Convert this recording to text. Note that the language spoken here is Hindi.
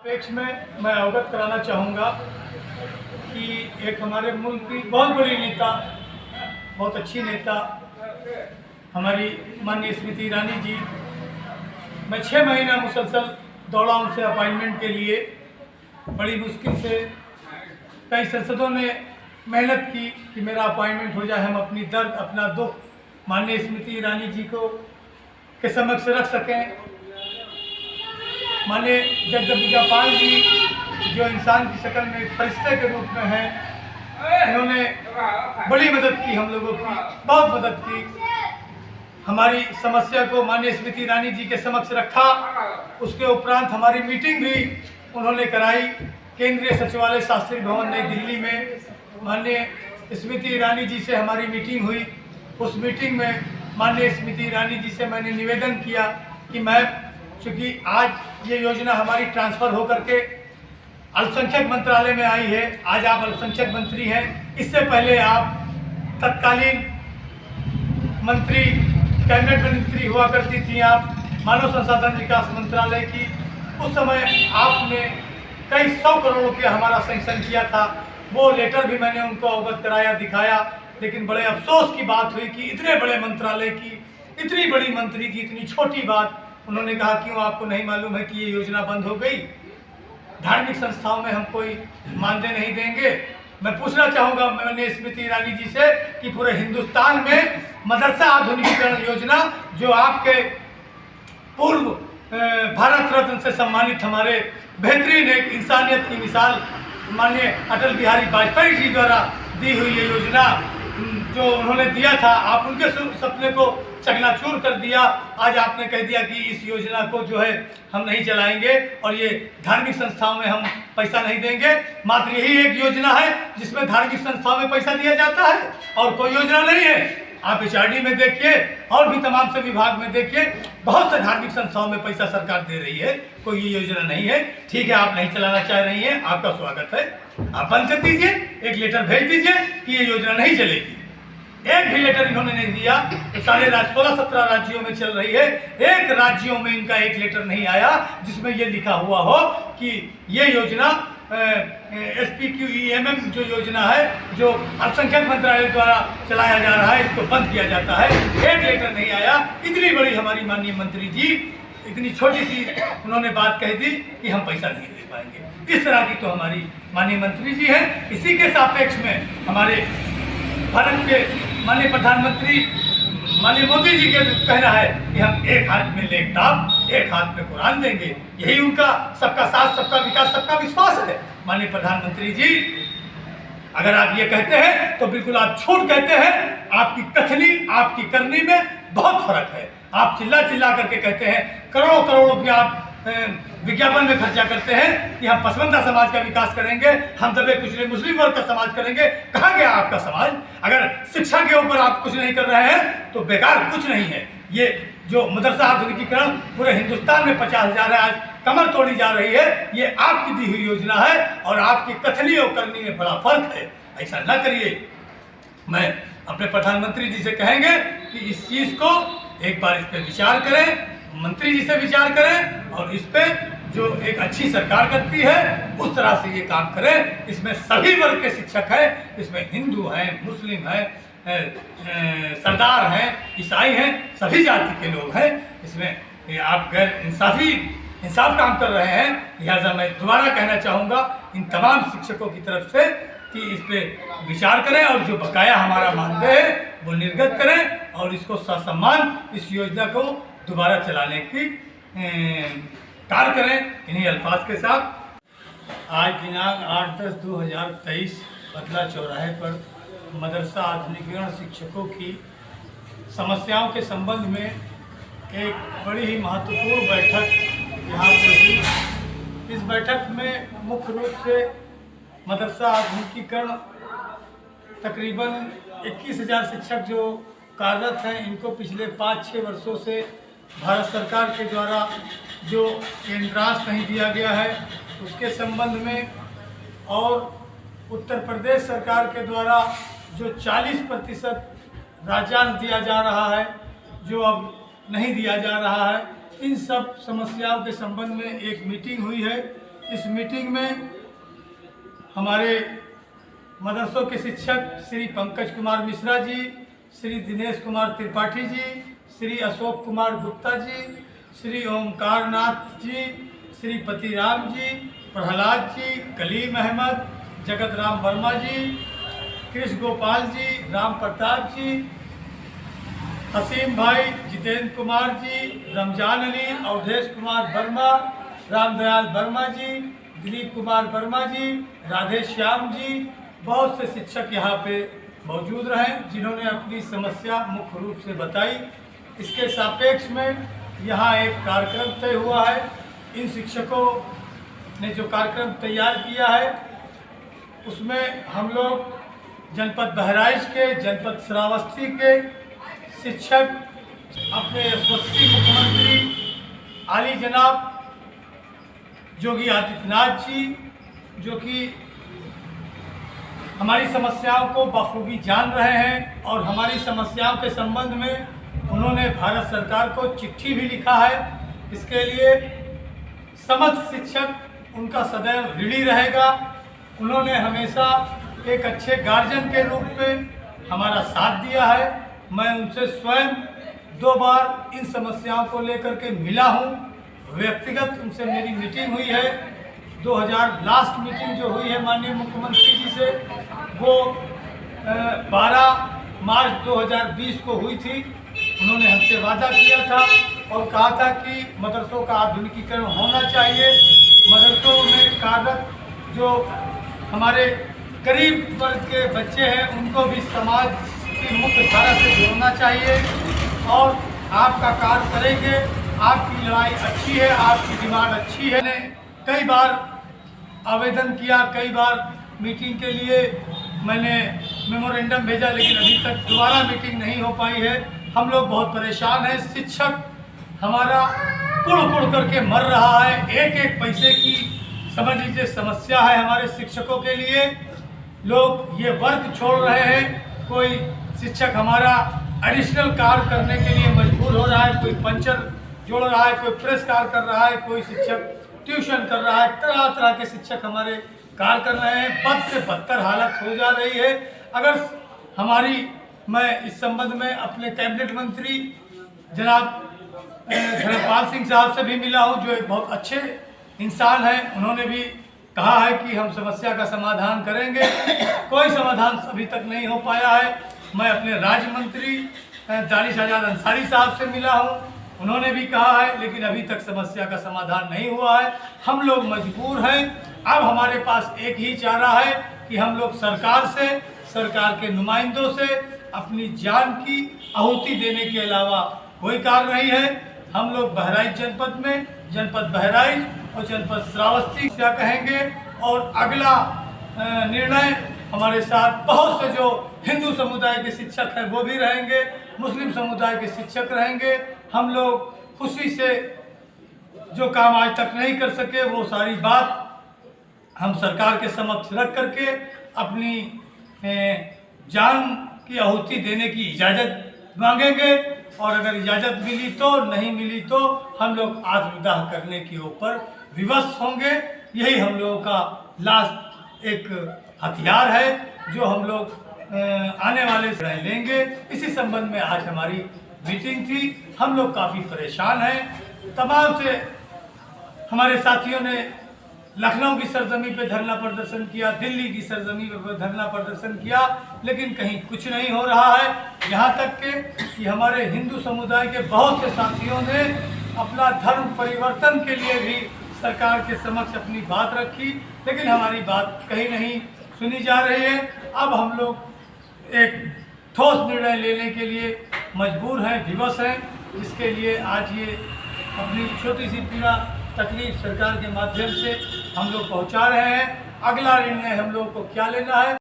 पेक्ष में मैं अवगत कराना चाहूँगा कि एक हमारे मुल्क की बहुत बड़ी नेता, बहुत अच्छी नेता हमारी माननीय स्मृति ईरानी जी, मैं 6 महीना मुसलसल दौड़ा उनसे अपॉइंटमेंट के लिए। बड़ी मुश्किल से कई संसदों ने मेहनत की कि मेरा अपॉइंटमेंट हो जाए, हम अपनी दर्द, अपना दुख माननीय स्मृति ईरानी जी को के समक्ष रख सकें। माननीय जगदम्बिका पाल जी जो इंसान की शक्ल में एक फरिश्ते के रूप में हैं, इन्होंने बड़ी मदद की, हम लोगों की बहुत मदद की। हमारी समस्या को माननीय स्मृति ईरानी जी के समक्ष रखा। उसके उपरांत हमारी मीटिंग भी उन्होंने कराई केंद्रीय सचिवालय शास्त्री भवन नई दिल्ली में। माननीय स्मृति ईरानी जी से हमारी मीटिंग हुई। उस मीटिंग में माननीय स्मृति ईरानी जी से मैंने निवेदन किया कि मैं, चूँकि आज ये योजना हमारी ट्रांसफ़र होकर के अल्पसंख्यक मंत्रालय में आई है, आज आप अल्पसंख्यक मंत्री हैं, इससे पहले आप तत्कालीन मंत्री, कैबिनेट मंत्री हुआ करती थी आप मानव संसाधन विकास मंत्रालय की। उस समय आपने कई 100 करोड़ रुपया हमारा सैंक्शन किया था। वो लेटर भी मैंने उनको अवगत कराया, दिखाया। लेकिन बड़े अफसोस की बात हुई कि इतने बड़े मंत्रालय की, इतनी बड़ी मंत्री की इतनी छोटी बात, उन्होंने कहा क्यों आपको नहीं मालूम है कि ये योजना बंद हो गई? धार्मिक संस्थाओं में हम कोई मानदेय नहीं देंगे। मैं पूछना चाहूँगा माननीय स्मृति ईरानी जी से कि पूरे हिंदुस्तान में मदरसा आधुनिकीकरण योजना, जो आपके पूर्व भारत रत्न से सम्मानित हमारे बेहतरीन एक इंसानियत की मिसाल माननीय अटल बिहारी वाजपेयी जी द्वारा दी हुई ये योजना, जो उन्होंने दिया था, आप उनके सपने को चकनाचूर कर दिया। आज आपने कह दिया कि इस योजना को जो है हम नहीं चलाएंगे और ये धार्मिक संस्थाओं में हम पैसा नहीं देंगे। मात्र यही एक योजना है जिसमें धार्मिक संस्थाओं में पैसा दिया जाता है और कोई योजना नहीं है। आप HRD में देखिए और भी तमाम से विभाग में देखिए, बहुत से धार्मिक संस्थाओं में पैसा सरकार दे रही है, कोई ये योजना नहीं है। ठीक है, आप नहीं चलाना चाह रही हैं, आपका स्वागत है, आप बंद कर दीजिए, एक लेटर भेज दीजिए कि ये योजना नहीं चलेगी। एक भी लेटर इन्होंने नहीं दिया। तो सारे 16-17 राज्यों में चल रही है, एक राज्यों में इनका एक लेटर नहीं आया जिसमें ये लिखा हुआ हो कि ये योजना SPQEMM जो योजना है, जो अल्पसंख्यक मंत्रालय द्वारा चलाया जा रहा है, इसको बंद किया जाता है। एक लेटर नहीं आया। इतनी बड़ी हमारी माननीय मंत्री जी इतनी छोटी सी उन्होंने बात कह दी कि हम पैसा नहीं दे पाएंगे। इस तरह की तो हमारी माननीय मंत्री जी हैं। इसी के सापेक्ष में हमारे भारत के माननीय प्रधानमंत्री माननीय मोदी जी के कहना है कि हम एक हाथ में लैपटॉप, एक हाथ में कुरान देंगे। यही उनका सबका साथ, सबका विकास, सबका विश्वास है। माननीय प्रधानमंत्री जी, अगर आप ये कहते हैं तो बिल्कुल आप झूठ कहते हैं। आपकी कथनी, आपकी करनी में बहुत फर्क है। आप चिल्ला चिल्ला करके कहते हैं, करोड़ों करोड़ रुपया आप विज्ञापन में खर्चा करते हैं कि हम पसमानदा समाज का विकास करेंगे, हम दबे कुचले मुस्लिम वर्ग का समाज करेंगे। कहाँ गया आपका समाज? अगर शिक्षा के ऊपर आप कुछ नहीं कर रहे हैं तो बेकार कुछ नहीं है। ये जो मदरसा आधुनिकीकरण पूरे हिंदुस्तान में 50,000 है, आज कमर तोड़ी जा रही है, ये आपकी दी हुई योजना है और आपकी कथनी और करनी में बड़ा फर्क है। ऐसा न करिए। मैं अपने प्रधानमंत्री जी से कहेंगे कि इस चीज़ को एक बार इस पर विचार करें, मंत्री जी से विचार करें और इस पे जो एक अच्छी सरकार करती है उस तरह से ये काम करें। इसमें सभी वर्ग के शिक्षक हैं, इसमें हिंदू हैं, मुस्लिम हैं, सरदार हैं, ईसाई हैं, सभी जाति के लोग हैं। इसमें आप गैर इंसाफ काम कर रहे हैं। लिहाजा मैं दोबारा कहना चाहूँगा इन तमाम शिक्षकों की तरफ से कि इस पर विचार करें और जो बकाया हमारा मानदेय है वो निर्गत करें और इसको ससम्मान इस योजना को दोबारा चलाने की कार्य करें। इन्हीं अल्फाज के साथ आज दिनांक 8/10/2023 बदला चौराहे पर मदरसा आधुनिकीकरण शिक्षकों की समस्याओं के संबंध में एक बड़ी ही महत्वपूर्ण बैठक यहाँ पे हुई। इस बैठक में मुख्य रूप से मदरसा आधुनिकीकरण तकरीबन 21,000 शिक्षक जो कार्यरत हैं, इनको पिछले 5-6 वर्षों से भारत सरकार के द्वारा जो केंद्रांश नहीं दिया गया है उसके संबंध में, और उत्तर प्रदेश सरकार के द्वारा जो 40% राजस्व दिया जा रहा है जो अब नहीं दिया जा रहा है, इन सब समस्याओं के संबंध में एक मीटिंग हुई है। इस मीटिंग में हमारे मदरसों के शिक्षक श्री पंकज कुमार मिश्रा जी, श्री दिनेश कुमार त्रिपाठी जी, श्री अशोक कुमार गुप्ता जी, श्री ओमकार नाथ जी, श्री पतिराम जी, प्रहलाद जी, कलीम अहमद, जगत राम वर्मा जी, कृष्ण गोपाल जी, राम प्रताप जी, हसीम भाई, जितेंद्र कुमार जी, रमजान अली, अवधेश कुमार वर्मा, रामदयाल वर्मा जी, दिलीप कुमार वर्मा जी, राधे श्याम जी, बहुत से शिक्षक यहाँ पे मौजूद रहे जिन्होंने अपनी समस्या मुख्य रूप से बताई। इसके सापेक्ष में यहाँ एक कार्यक्रम तय हुआ है। इन शिक्षकों ने जो कार्यक्रम तैयार किया है उसमें हम लोग जनपद बहराइच के, जनपद श्रावस्ती के शिक्षक अपने यशस्वी मुख्यमंत्री आली जनाब योगी आदित्यनाथ जी, जो कि हमारी समस्याओं को बखूबी जान रहे हैं और हमारी समस्याओं के संबंध में उन्होंने भारत सरकार को चिट्ठी भी लिखा है। इसके लिए समस्त शिक्षक उनका सदैव ऋणी रहेगा। उन्होंने हमेशा एक अच्छे गार्जियन के रूप में हमारा साथ दिया है। मैं उनसे स्वयं 2 बार इन समस्याओं को लेकर के मिला हूँ। व्यक्तिगत उनसे मेरी मीटिंग हुई है। 2000 लास्ट मीटिंग जो हुई है माननीय मुख्यमंत्री जी से, वो 12 मार्च 2020 को हुई थी। उन्होंने हमसे वादा किया था और कहा था कि मदरसों का आधुनिकीकरण होना चाहिए। मदरसों में कार्यरत जो हमारे गरीब वर्ग के बच्चे हैं उनको भी समाज की मुख्य धारा से जोड़ना चाहिए और आपका कार्य करेंगे। आपकी लड़ाई अच्छी है, आपकी डिमांड अच्छी है। मैंने कई बार आवेदन किया, कई बार मीटिंग के लिए मैंने मेमोरेंडम भेजा, लेकिन अभी तक दोबारा मीटिंग नहीं हो पाई है। हम लोग बहुत परेशान हैं। शिक्षक हमारा कुड़ कुड़ करके मर रहा है। एक एक पैसे की समझ लीजिए समस्या है हमारे शिक्षकों के लिए। लोग ये वर्क छोड़ रहे हैं। कोई शिक्षक हमारा एडिशनल कार्य करने के लिए मजबूर हो रहा है, कोई पंचर जोड़ रहा है, कोई प्रेस कार्य कर रहा है, कोई शिक्षक ट्यूशन कर रहा है। तरह तरह के शिक्षक हमारे कार्य कर रहे हैं। बद से बदतर हालत हो जा रही है। अगर मैं इस संबंध में अपने कैबिनेट मंत्री जनाब धर्मपाल सिंह साहब से भी मिला हूं, जो एक बहुत अच्छे इंसान हैं। उन्होंने भी कहा है कि हम समस्या का समाधान करेंगे। कोई समाधान अभी तक नहीं हो पाया है। मैं अपने राज्य मंत्री दानिश आजाद अंसारी साहब से मिला हूं, उन्होंने भी कहा है, लेकिन अभी तक समस्या का समाधान नहीं हुआ है। हम लोग मजबूर हैं। अब हमारे पास एक ही चारा है कि हम लोग सरकार के नुमाइंदों से अपनी जान की आहुति देने के अलावा कोई कार्य नहीं है। हम लोग बहराइच जनपद में, जनपद बहराइच और जनपद श्रावस्ती क्या कहेंगे, और अगला निर्णय हमारे साथ बहुत से जो हिंदू समुदाय के शिक्षक हैं वो भी रहेंगे, मुस्लिम समुदाय के शिक्षक रहेंगे। हम लोग खुशी से जो काम आज तक नहीं कर सके वो सारी बात हम सरकार के समक्ष रख करके अपनी जान की आहुति देने की इजाज़त मांगेंगे, और अगर इजाज़त मिली तो, नहीं मिली तो हम लोग आत्मदाह करने के ऊपर विवश होंगे। यही हम लोगों का लास्ट एक हथियार है जो हम लोग आने वाले समय लेंगे। इसी संबंध में आज हमारी मीटिंग थी। हम लोग काफ़ी परेशान हैं। तमाम से हमारे साथियों ने लखनऊ की सरजमी पे धरना प्रदर्शन किया, दिल्ली की सरजमी पे धरना प्रदर्शन किया, लेकिन कहीं कुछ नहीं हो रहा है। यहाँ तक कि हमारे हिंदू समुदाय के बहुत से साथियों ने अपना धर्म परिवर्तन के लिए भी सरकार के समक्ष अपनी बात रखी, लेकिन हमारी बात कहीं नहीं सुनी जा रही है। अब हम लोग एक ठोस निर्णय लेने के लिए मजबूर हैं, विवश हैं, जिसके लिए आज ये अपनी छोटी सी पीड़ा तकलीफ सरकार के माध्यम से हम लोग पहुंचा रहे हैं। अगला निर्णय हम लोग को क्या लेना है।